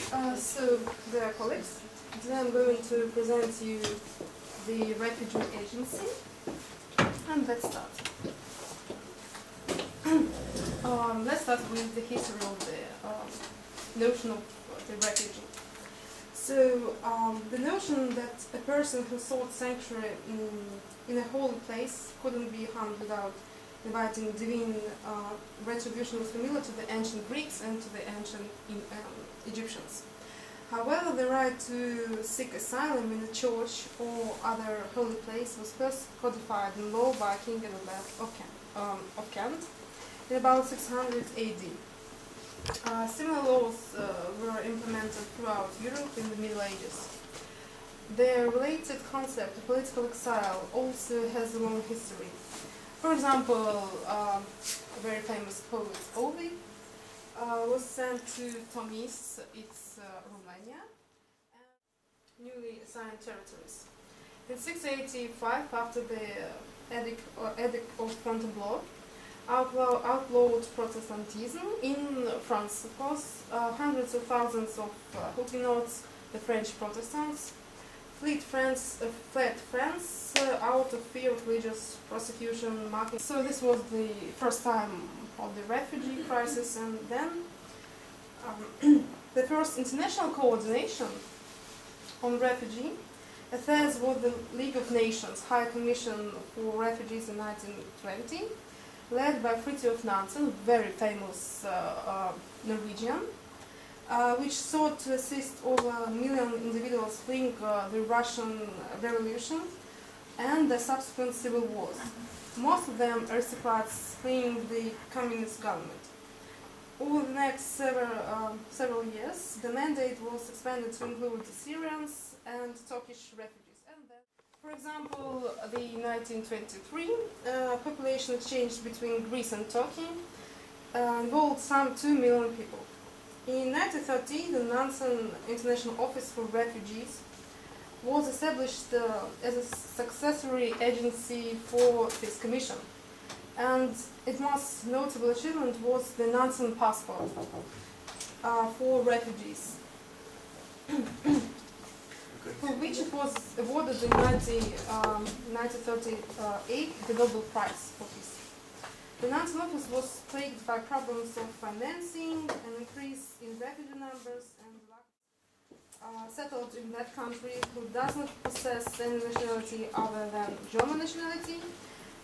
So, dear colleagues, today I'm going to present you the refugee agency, and let's start. Let's start with the history of the notion of the refugee. So, the notion that a person who sought sanctuary in a holy place couldn't be harmed without inviting divine retribution was familiar to the ancient Greeks and to the ancient Egyptians. However, the right to seek asylum in a church or other holy place was first codified in law by King Elizabeth of Kent in about 600 AD. Similar laws were implemented throughout Europe in the Middle Ages. The related concept of political exile also has a long history. For example, a very famous poet, Ovid, was sent to Tomis, its Romania, and newly assigned territories. In 685, after the Edict of Fontainebleau outlawed Protestantism in France, of course, hundreds of thousands of Huguenots, the French Protestants, fled France out of fear of religious persecution. So this was the first time of the refugee crisis, and then the first international coordination on refugee affairs was the League of Nations High Commission for Refugees in 1920, led by Fridtjof Nansen, very famous Norwegian, which sought to assist over 1 million individuals fleeing the Russian Revolution and the subsequent civil wars. Most of them aristocrats fleeing the communist government. Over the next several years, the mandate was expanded to include Syrians and Turkish refugees. And then, for example, the 1923 population exchange between Greece and Turkey involved some 2 million people. In 1930, the Nansen International Office for Refugees was established as a successory agency for this commission. And its most notable achievement was the Nansen passport for refugees, for which it was awarded in 1938 the Nobel Prize for Peace. The Nansen office was plagued by problems of financing, an increase in refugee numbers, and settled in that country who does not possess any nationality other than German nationality,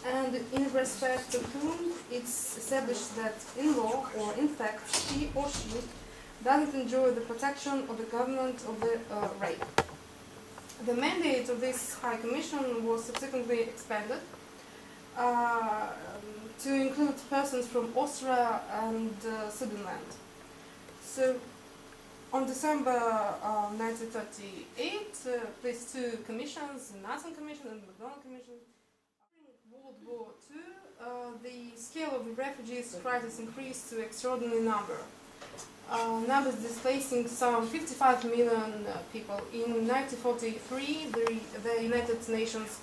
and in respect to whom it's established that in law or in fact he or she doesn't enjoy the protection of the government of the rape. The mandate of this High Commission was subsequently expanded to include persons from Austria and Sudetenland. So, on December 1938, these two commissions, the Nansen Commission and the MacDonald Commission, during World War II, the scale of the refugees crisis increased to extraordinary number. Numbers displacing some 55 million people. In 1943, the United Nations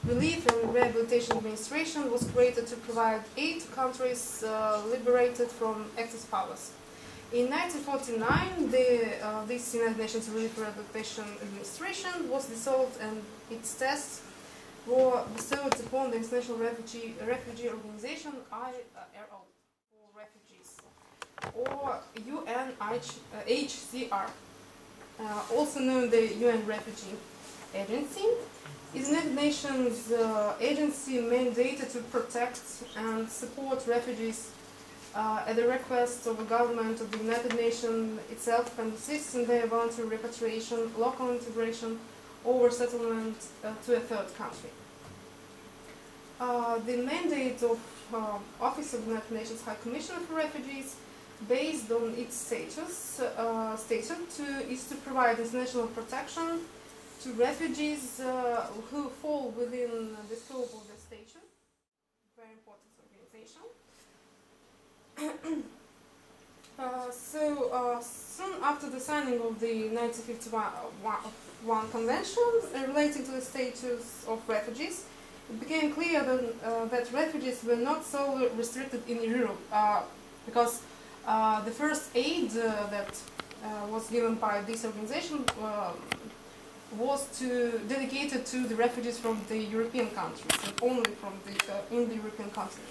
Relief and Rehabilitation Administration was created to provide aid to countries liberated from Axis powers. In 1949, this United Nations Relief and Rehabilitation Administration was dissolved, and its tasks were bestowed upon the International Refugee Organization, IRO, for refugees, or UNHCR, also known the UN Refugee Agency, is the United Nations agency mandated to protect and support refugees at the request of the government of the United Nations itself, and assists in their voluntary repatriation, local integration, or settlement to a third country. The mandate of Office of the United Nations High Commissioner for Refugees, based on its status, is to provide international protection to refugees who fall within the scope of the station. Very important organization. Soon after the signing of the 1951 Convention relating to the status of refugees, it became clear that refugees were not solely restricted in Europe, because the first aid that was given by this organization was dedicated to the refugees from the European countries, and only from in the European continent.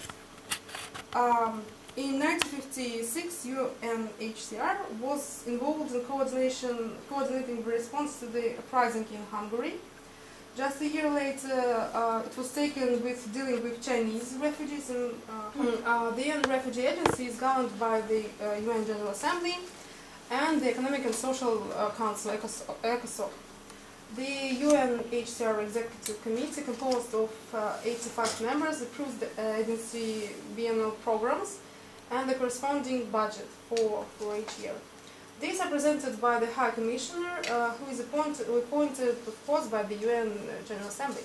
In 1956, UNHCR was involved in coordinating the response to the uprising in Hungary. Just a year later, it was taken with dealing with Chinese refugees. The UN Refugee Agency is governed by the UN General Assembly and the Economic and Social Council, ECOSOC. The UNHCR Executive Committee, composed of 85 members, approves the agency biennial programs and the corresponding budget for each year. These are presented by the High Commissioner, who is appointed of course by the UN General Assembly.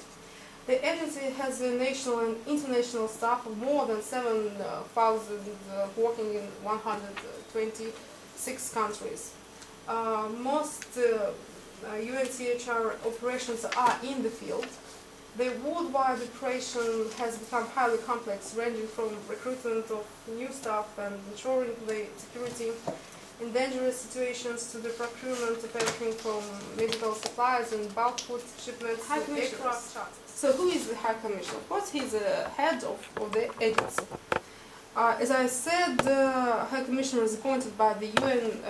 The agency has a national and international staff of more than 7,000 working in 126 countries. Most UNHCR operations are in the field. The worldwide operation has become highly complex, ranging from recruitment of new staff and ensuring the security in dangerous situations to the procurement of everything from medical supplies and bulk food shipments to aircraft charters. So who is the High Commissioner? Of course, he's the head of the agency. As I said, the High Commissioner is appointed by the UN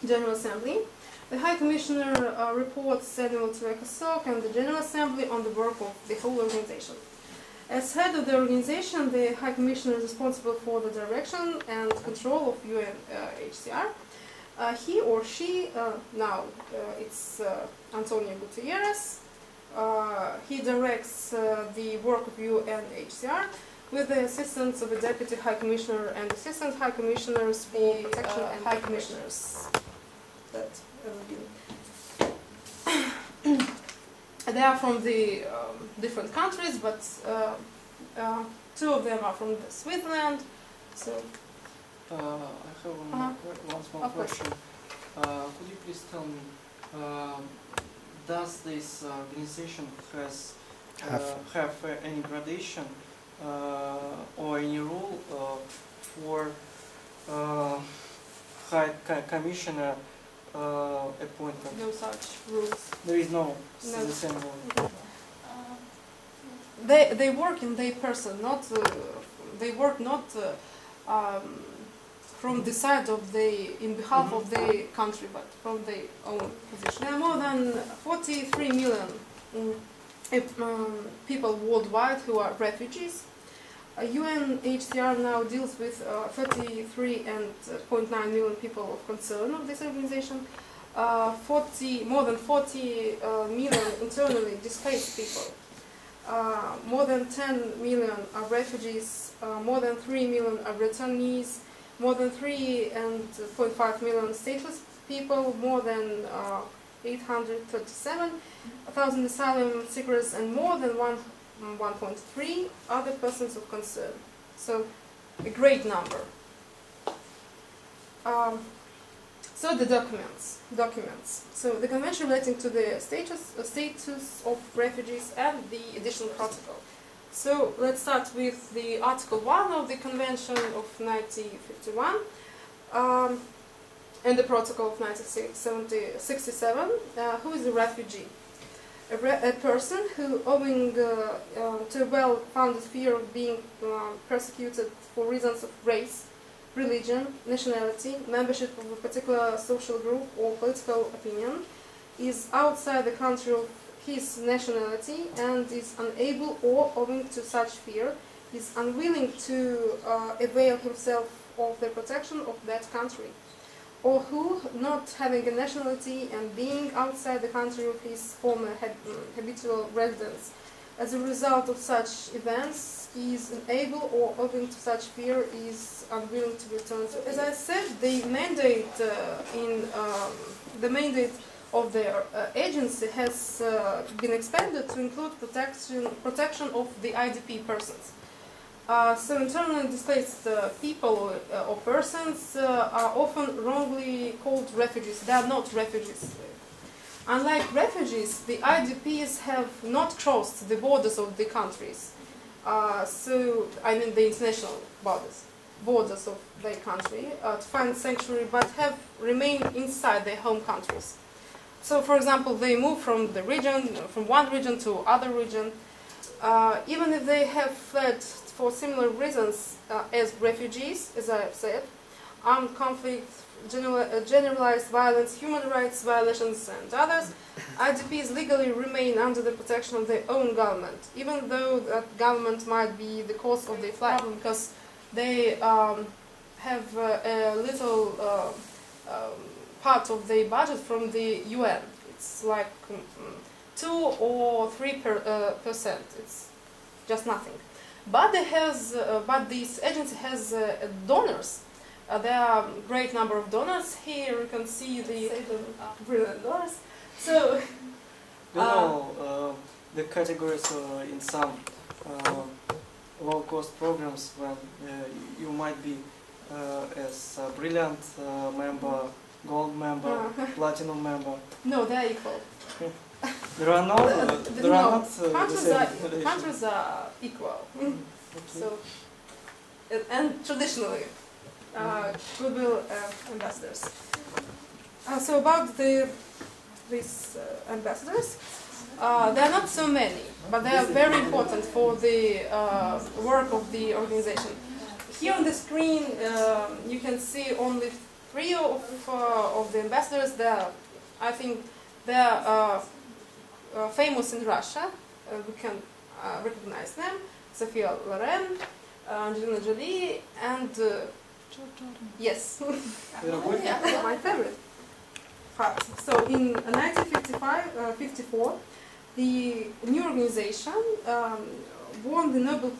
General Assembly. The High Commissioner reports annually to ECOSOC and the General Assembly on the work of the whole organization. As head of the organization, the High Commissioner is responsible for the direction and control of UNHCR. He or she, now it's Antonio Gutierrez, he directs the work of UNHCR with the assistance of the Deputy High Commissioner and Assistant High Commissioners for Protection and High Commissioners. They are from the different countries, but two of them are from Switzerland. So I have one small question. Could you please tell me, does this organization have any gradation or any rule for High Commissioner appointment? no such rules. There is no. No. The same rule. They work in their person, not they work not from the side of in behalf of the country, but from their own position. There are more than 43 million people worldwide who are refugees. UNHCR now deals with 33.9 million people of concern of this organization. More than 40 million internally displaced people. More than 10 million are refugees. More than 3 million are returnees. More than 3.5 million stateless people. More than 837,000 asylum seekers, and more than 1.3 other persons of concern. So a great number. So the documents. So the convention relating to the status of refugees and the additional protocol. So let's start with the Article 1 of the Convention of 1951 and the Protocol of 1967. Who is a refugee? A person who, owing to a well-founded fear of being persecuted for reasons of race, religion, nationality, membership of a particular social group or political opinion, is outside the country of his nationality and is unable, or owing to such fear, is unwilling to avail himself of the protection of that country, or who, not having a nationality and being outside the country of his former habitual residence, as a result of such events, is unable, or owing to such fear, is unwilling to return to. As I said, the mandate of the agency has been expanded to include protection of the IDP persons. So internally displaced people or persons are often wrongly called refugees. They are not refugees. Unlike refugees, the IDPs have not crossed the borders of the countries. So I mean the international borders. borders of their country to find sanctuary, but have remained inside their home countries. So, for example, they move from the region, from one region to other region, even if they have fled for similar reasons as refugees, as I have said, armed conflict, generalized violence, human rights violations, and others, IDPs legally remain under the protection of their own government, even though that government might be the cause of their flight, because they have a little part of the budget from the UN. It's like 2 or 3%. It's just nothing. But this agency has donors. There are a great number of donors. Here you can see the brilliant donors. So, the categories in some low-cost programs when you might be as a brilliant member, gold member, platinum member. No, they are equal. There are no. Countries are equal. Okay. So, and traditionally, goodwill ambassadors. So about these ambassadors, there are not so many, but they are very important for the work of the organization. Here on the screen, you can see only 3 of the ambassadors. I think they are famous in Russia. We can recognize them: Sophia Loren, Angelina Jolie, and yes, my favorite. So in 1954, the new organization won the Nobel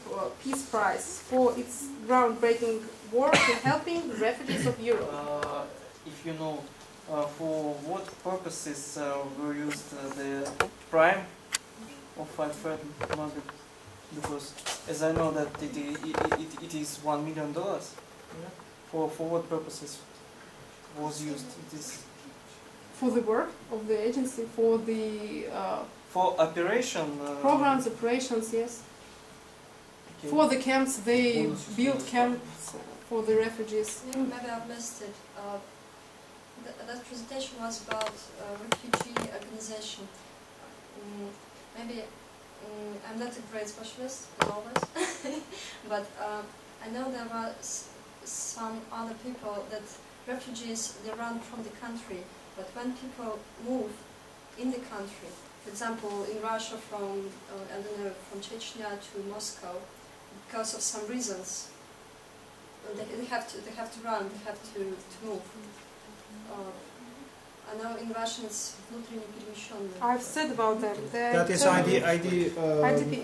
Peace Prize for its groundbreaking work in helping the refugees of Europe. If you know, for what purposes were used the prime of 5 Nobel? Because as I know that it is $1 million. Yeah. For what purposes was used? It is for the work of the agency, for the for operation programs, operations, yes. Okay. For the camps, they built camps for the refugees. Maybe I've missed it. That presentation was about refugee organization. Maybe I'm not a great specialist in all this, but I know there were some other people that refugees, they run from the country, but when people move in the country, for example in Russia from I don't know, from Chechnya to Moscow, because of some reasons, they have to run, they have to move. I know in Russian it's внутренне перемещенные. I've said about them. That is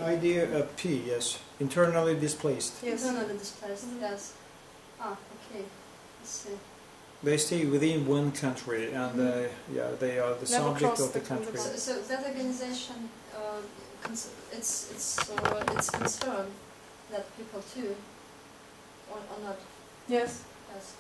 IDP, yes. Internally displaced. Yes. Internally displaced, yes. Okay. Let's see. They stay within one country, and yeah, they are the subject of the country. So that organization, it's concerned that people too, or not? Yes. Yes.